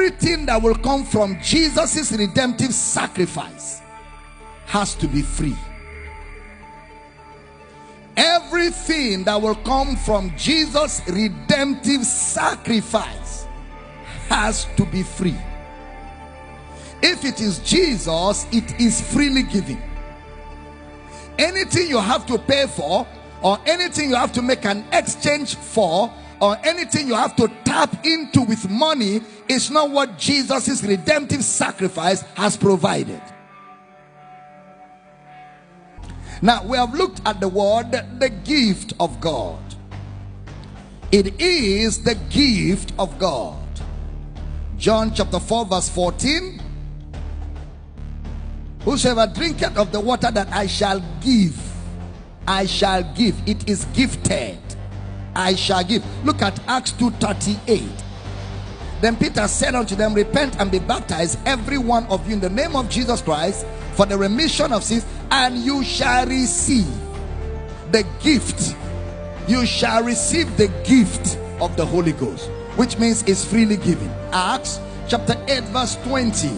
everything that will come from Jesus' redemptive sacrifice has to be free. Everything that will come from Jesus' redemptive sacrifice has to be free. If it is Jesus, it is freely given. Anything you have to pay for, or anything you have to make an exchange for, or anything you have to tap into with money is not what Jesus' redemptive sacrifice has provided. Now, we have looked at the word, the gift of God. It is the gift of God. John chapter 4 verse 14. Whosoever drinketh of the water that I shall give, I shall give. It is gifted. I shall give. Look at Acts 2:38. Then Peter said unto them, repent and be baptized, every one of you, in the name of Jesus Christ, for the remission of sins, and you shall receive the gift. You shall receive the gift of the Holy Ghost, which means it's freely given. Acts chapter 8 verse 20.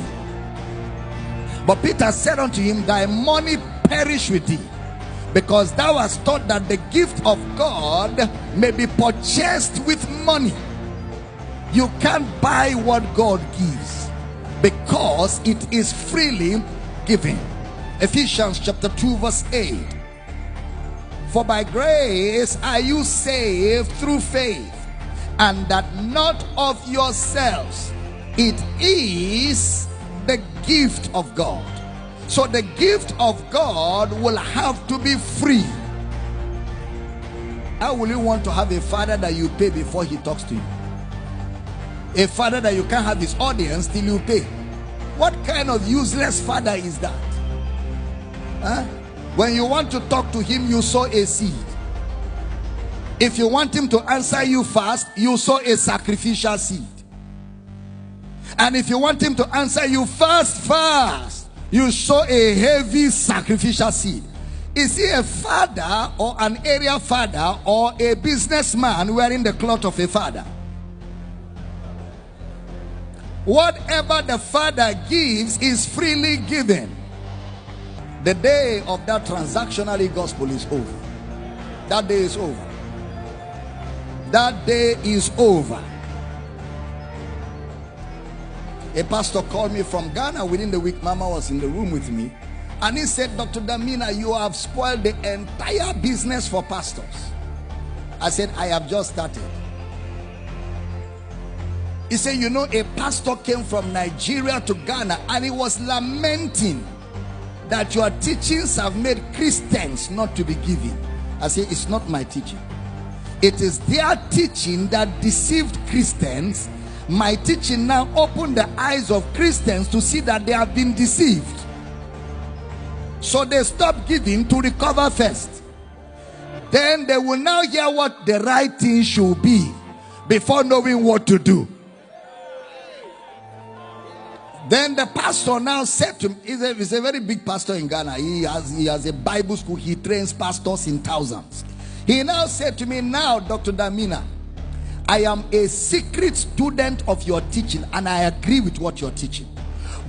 But Peter said unto him, thy money perish with thee, because thou hast thought that the gift of God may be purchased with money. You can't buy what God gives, because it is freely given. Ephesians chapter 2 verse 8. For by grace are you saved through faith, and that not of yourselves. It is the gift of God. So the gift of God will have to be free. How will you want to have a father that you pay before he talks to you? A father that you can't have his audience till you pay? What kind of useless father is that? Huh? When you want to talk to him, you sow a seed. If you want him to answer you fast, you sow a sacrificial seed. And if you want him to answer you fast, you sow a heavy sacrificial seed. Is he a father or an area father or a businessman wearing the cloth of a father? Whatever the father gives is freely given. The day of that transactional gospel is over. That day is over. That day is over. A pastor called me from Ghana within the week. Mama was in the room with me, and he said, Dr. Damina, you have spoiled the entire business for pastors. I said, I have just started. He said, you know, a pastor came from Nigeria to Ghana, and he was lamenting that your teachings have made Christians not to be giving. I said, it's not my teaching. It is their teaching that deceived Christians. My teaching now opened the eyes of Christians to see that they have been deceived. So they stop giving to recover first. Then they will now hear what the right thing should be before knowing what to do. Then the pastor now said to me, he's a very big pastor in Ghana. He has a Bible school. He trains pastors in thousands. He now said to me, now, Dr. Damina, I am a secret student of your teaching, and I agree with what you're teaching.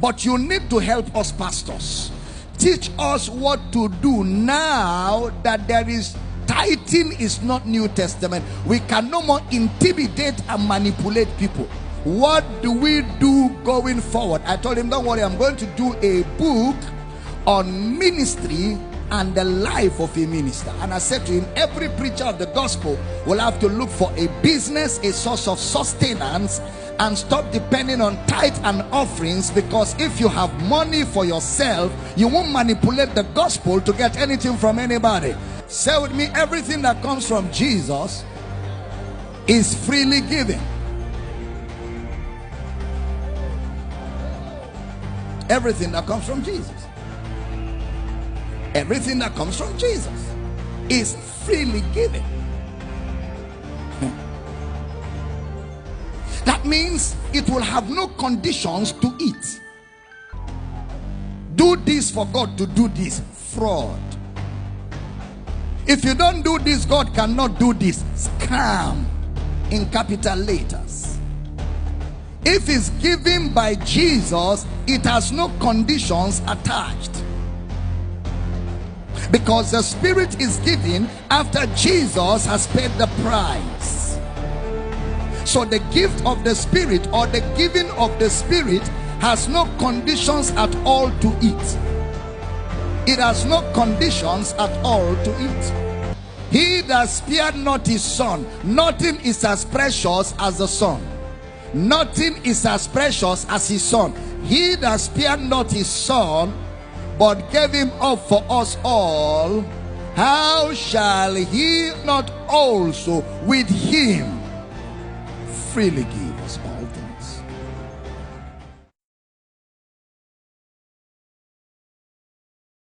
But you need to help us pastors. Teach us what to do now that there is tithing is not New Testament. We can no more intimidate and manipulate people. What do we do going forward? I told him, don't worry, I'm going to do a book on ministry and the life of a minister. And I said to him, every preacher of the gospel will have to look for a business, a source of sustenance, and stop depending on tithe and offerings, because if you have money for yourself, you won't manipulate the gospel to get anything from anybody. Say with me, everything that comes from Jesus is freely given. Everything that comes from Jesus. Everything that comes from Jesus is freely given. That means it will have no conditions to eat. Do this for God to do this. Fraud. If you don't do this, God cannot do this. Scam in capital letters. If it's given by Jesus, it has no conditions attached, because the Spirit is given after Jesus has paid the price. So the gift of the Spirit, or the giving of the Spirit, has no conditions at all to it. It has no conditions at all to it. He that spared not his son, nothing is as precious as the son. Nothing is as precious as his son. He that spared not his son, but gave him up for us all, how shall he not also with him freely give us all things?